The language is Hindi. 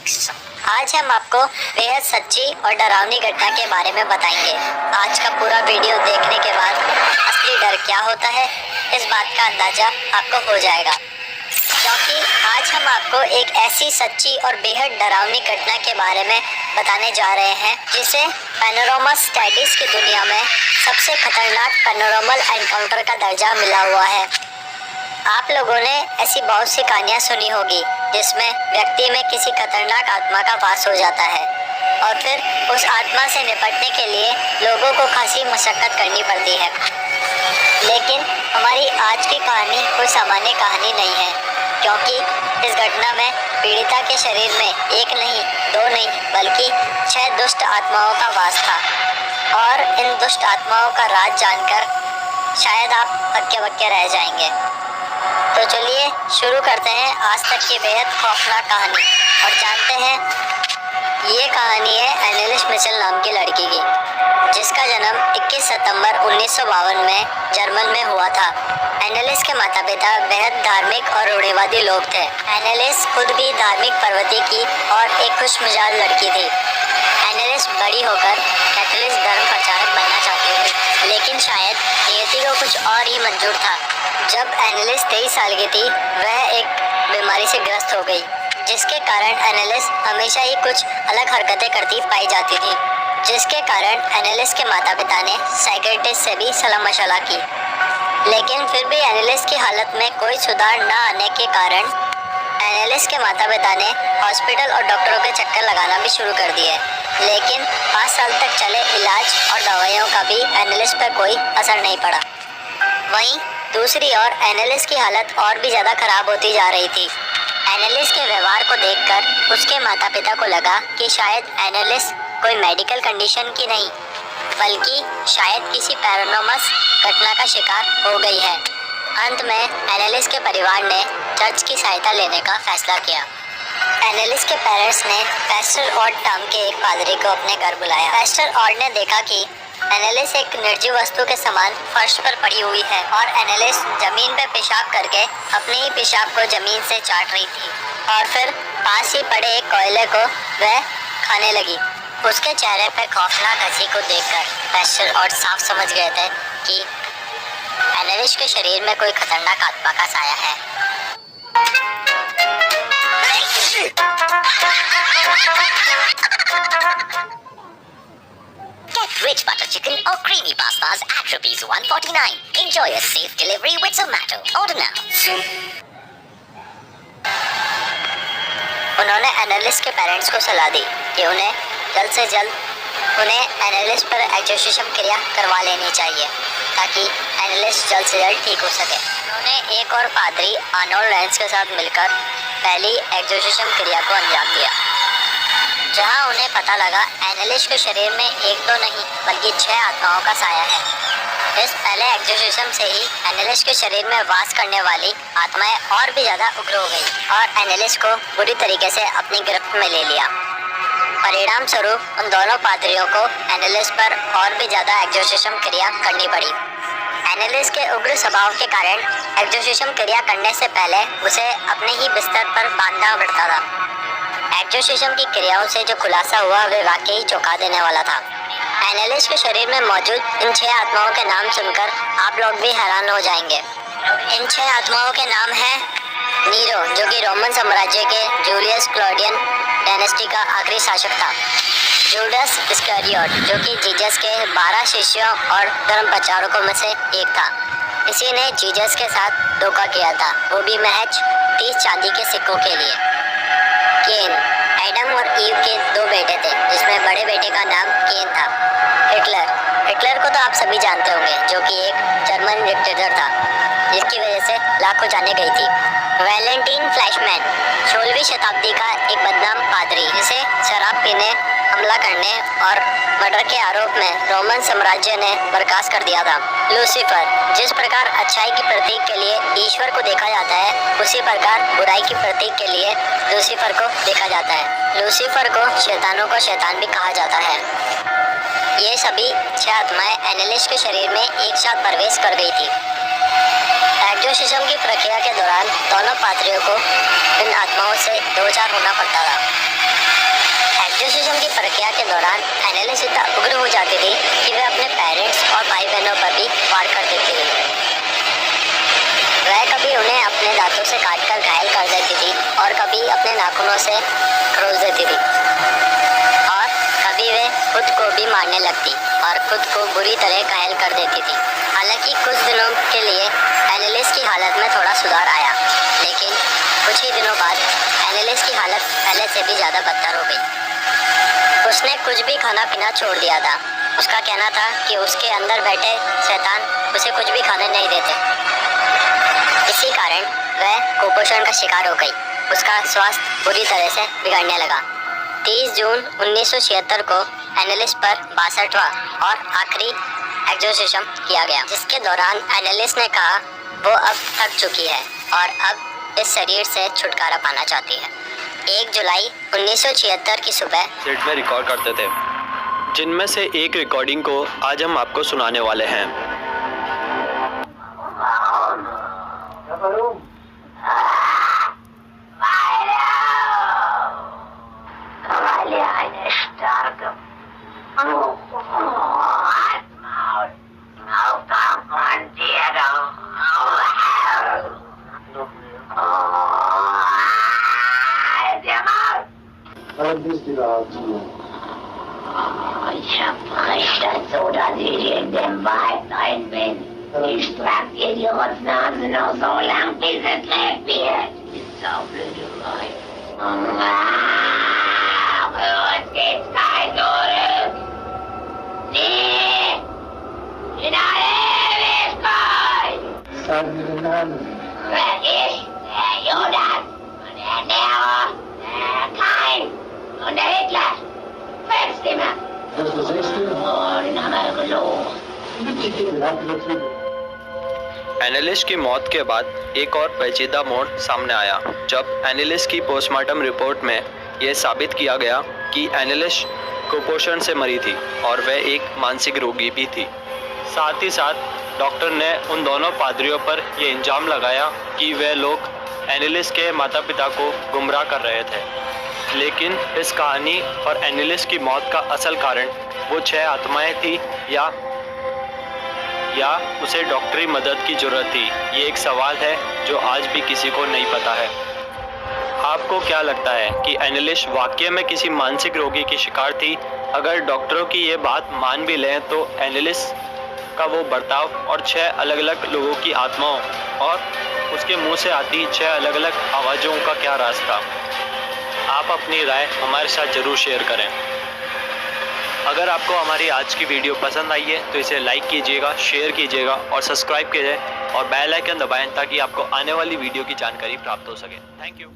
आज हम आपको बेहद सच्ची और डरावनी घटना के बारे में बताएंगे। आज का पूरा वीडियो देखने के बाद असली डर क्या होता है, इस बात का अंदाजा आपको हो जाएगा, क्योंकि आज हम आपको एक ऐसी सच्ची और बेहद डरावनी घटना के बारे में बताने जा रहे हैं जिसे पैनोरामा स्टडीज की दुनिया में सबसे खतरनाक पैनोरामल एनकाउंटर का दर्जा मिला हुआ है। आप लोगों ने ऐसी बहुत सी कहानियां सुनी होगी जिसमें व्यक्ति में किसी खतरनाक आत्मा का वास हो जाता है और फिर उस आत्मा से निपटने के लिए लोगों को खासी मशक्कत करनी पड़ती है। लेकिन हमारी आज की कहानी कोई सामान्य कहानी नहीं है, क्योंकि इस घटना में पीड़िता के शरीर में एक नहीं, दो नहीं, बल्कि 6 दुष्ट आत्माओं का वास था। और इन दुष्ट आत्माओं का राज जानकर शायद आप हक्के बक्के रह जाएंगे। तो चलिए शुरू करते हैं आज तक की बेहद खौफनाक कहानी और जानते हैं ये कहानी है एनेलिस मिचेल नाम की लड़की की, जिसका जन्म 21 सितंबर 1952 में जर्मन में हुआ था। एनेलिस के माता पिता बेहद धार्मिक और रूढ़िवादी लोग थे। एनेलिस खुद भी धार्मिक प्रवृत्ति की और एक खुशमिजाज लड़की थी। एनेलिस बड़ी होकर कैथोलिक धर्म प्रचारक बनना चाहती थी, लेकिन शायद नियति को कुछ और ही मंजूर था। जब एनेलिस 23 साल की थी, वह एक बीमारी से ग्रस्त हो गई, जिसके कारण एनेलिस हमेशा ही कुछ अलग हरकतें करती पाई जाती थी, जिसके कारण एनेलिस के माता पिता ने साइकियाट्रिस्ट से भी सलाह मशवरा की। लेकिन फिर भी एनेलिस की हालत में कोई सुधार न आने के कारण एनेलिस के माता पिता ने हॉस्पिटल और डॉक्टरों के चक्कर लगाना भी शुरू कर दिए। लेकिन 5 साल तक चले इलाज और दवाइयों का भी एनेलिस पर कोई असर नहीं पड़ा। वहीं दूसरी ओर एनेलिस की हालत और भी ज़्यादा खराब होती जा रही थी। एनेलिस के व्यवहार को देखकर उसके माता पिता को लगा कि शायद एनेलिस कोई मेडिकल कंडीशन की नहीं, बल्कि शायद किसी पैरानॉर्मल घटना का शिकार हो गई है। अंत में एनेलिस के परिवार ने चर्च की सहायता लेने का फैसला किया। एनेलिस के पेरेंट्स ने पैस्टर ऑड नाम के एक पादरी को अपने घर बुलाया। पैस्टर ऑड ने देखा कि एनेलिस एक निर्जीव वस्तु के समान फर्श पर पड़ी हुई है और एनेलिस जमीन पर पेशाब करके अपने ही पेशाब को जमीन से चाट रही थी और फिर पास ही पड़े एक कोयले को वह खाने लगी। उसके चेहरे पर खौफनाक हंसी को देखकर पैस्टर ऑड साफ समझ गए थे कि एनेलिस के शरीर में कोई खतरनाक आत्मा का साया है। Get rich butter chicken or creamy pastas at rupees 149. Enjoy a safe delivery with Zomato. Order now. उन्होंने एनेलिस के पेरेंट्स को सलाह दी कि उन्हें जल्द से जल्द एनेलिस पर एक्सोर्सिज्म क्रिया करवा लेनी चाहिए ताकि एनेलिस जल्द से जल्द ठीक हो सके। उन्होंने एक और पादरी आर्नोल्ड लेंस के साथ मिलकर पहली एक्सोर्सिज्म क्रिया को अंजाम दिया, जहां उन्हें पता लगा एनेलिस के शरीर में एक दो नहीं बल्कि 6 आत्माओं का साया है। इस पहले एक्सोर्सिज्म से ही एनेलिस के शरीर में वास करने वाली आत्माएं और भी ज़्यादा उग्र हो गई और एनेलिस को बुरी तरीके से अपनी गिरफ्त में ले लिया। परिणाम स्वरूप उन दोनों पादरियों को एनेलिस पर और भी ज़्यादा एक्सोर्सिज्म क्रिया करनी पड़ी। एनेलिस के उग्र स्वभाव के कारण एक्सोर्सिज्म क्रिया करने से पहले उसे अपने ही बिस्तर पर बांधना पड़ता था। एक्सोर्सिज्म की क्रियाओं से जो खुलासा हुआ वे वाकई चौंका देने वाला था। एनेलिस के शरीर में मौजूद इन 6 आत्माओं के नाम सुनकर आप लोग भी हैरान हो जाएंगे। इन 6 आत्माओं के नाम हैं नीरो, जो कि रोमन साम्राज्य के जूलियस क्लॉडियन डायनेस्टी का आखिरी शासक था। जूडास इस्करियोट, जो कि जीसस के 12 शिष्यों और धर्म प्रचारकों में से एक था। इसी ने जीसस के साथ धोखा किया था, वो भी महज 30 चांदी के सिक्कों के लिए। केन, एडम और ईव के 2 बेटे थे, जिसमें बड़े बेटे का नाम केन था। हिटलर को तो आप सभी जानते होंगे, जो कि एक जर्मन डिक्टेटर था, जिसकी वजह से लाखों जानें गई थी। वैलेंटीन फ्लैशमैन, 16वीं शताब्दी का एक बदनाम पादरी, जिसे शराब पीने, हमला करने और मर्डर के आरोप में रोमन साम्राज्य ने बर्खास्त कर दिया था। लूसीफर, जिस प्रकार अच्छाई की प्रतीक के लिए ईश्वर को देखा जाता है, उसी प्रकार बुराई की प्रतीक के लिए लूसीफर को देखा जाता है। लूसीफर को शैतानों का शैतान भी कहा जाता है। ये सभी 6 आत्माएं एनेलिस के शरीर में एक साथ प्रवेश कर गई थी। एक्सोर्सिज्म की प्रक्रिया के दौरान दोनों पादरियों को इन आत्माओं से 2 चार होना पड़ता था। एग्जोर्सिज्म की प्रक्रिया के दौरान एनालिस इतना उग्र हो जाती थी कि वह अपने पेरेंट्स और भाई बहनों पर भी वार कर देती थी। वह कभी उन्हें अपने दांतों से काटकर घायल कर देती थी और कभी अपने नाखूनों से खरोच देती थी और कभी वे खुद को भी मारने लगती और खुद को बुरी तरह घायल कर देती थी। हालांकि कुछ दिनों के लिए एनालिस की हालत में थोड़ा सुधार आया, लेकिन कुछ ही दिनों बाद एनालिस की हालत पहले से भी ज़्यादा बदतर हो गई। उसने कुछ भी खाना पीना छोड़ दिया था। उसका कहना था कि उसके अंदर बैठे शैतान उसे कुछ भी खाने नहीं देते। इसी कारण वह कुपोषण का शिकार हो गई। उसका स्वास्थ्य बुरी तरह से बिगड़ने लगा। 30 जून 1976 को एनालिस पर 62वां और आखिरी एग्जोर्सिज्म किया गया, जिसके दौरान एनालिस ने कहा वो अब थक चुकी है और अब इस शरीर से छुटकारा पाना चाहती है। 1 जुलाई 1976 की सुबह सेट में रिकॉर्ड करते थे, जिनमें से एक रिकॉर्डिंग को आज हम आपको सुनाने वाले हैं। Ich hab recht dazu, dass ich in dem Wald rein bin. Ich trag ihr die Rotznase noch so lang, bis es lebt wird. Ist so Blödelei. Für uns gibt's kein Zurück. Nie! In alle Ewigkeit! Sag mir den Namen. Wer ich? Der Judas. Und der Nero. Der Kain. Und der Hitler. 5 Stimmen. Das ist der 6. Oh, den haben wir gelogen. Den habt ihr natürlich. एनालिस की मौत के बाद एक और पेचीदा मोड़ सामने आया, जब एनालिस की पोस्टमार्टम रिपोर्ट में यह साबित किया गया कि एनालिस कुपोषण से मरी थी और वह एक मानसिक रोगी भी थी। साथ ही साथ डॉक्टर ने उन दोनों पादरियों पर यह इल्ज़ाम लगाया कि वे लोग एनालिस के माता पिता को गुमराह कर रहे थे। लेकिन इस कहानी और एनालिस की मौत का असल कारण वो 6 आत्माएं थी या उसे डॉक्टरी मदद की ज़रूरत थी, ये एक सवाल है जो आज भी किसी को नहीं पता है। आपको क्या लगता है कि एनालिस वाकई में किसी मानसिक रोगी की शिकार थी? अगर डॉक्टरों की ये बात मान भी लें तो एनालिस का वो बर्ताव और 6 अलग अलग लोगों की आत्माओं और उसके मुंह से आती 6 अलग अलग आवाज़ों का क्या राज था? आप अपनी राय हमारे साथ ज़रूर शेयर करें। अगर आपको हमारी आज की वीडियो पसंद आई है तो इसे लाइक कीजिएगा, शेयर कीजिएगा और सब्सक्राइब कीजिए और बेल आइकन दबाएं ताकि आपको आने वाली वीडियो की जानकारी प्राप्त हो सके। Thank you.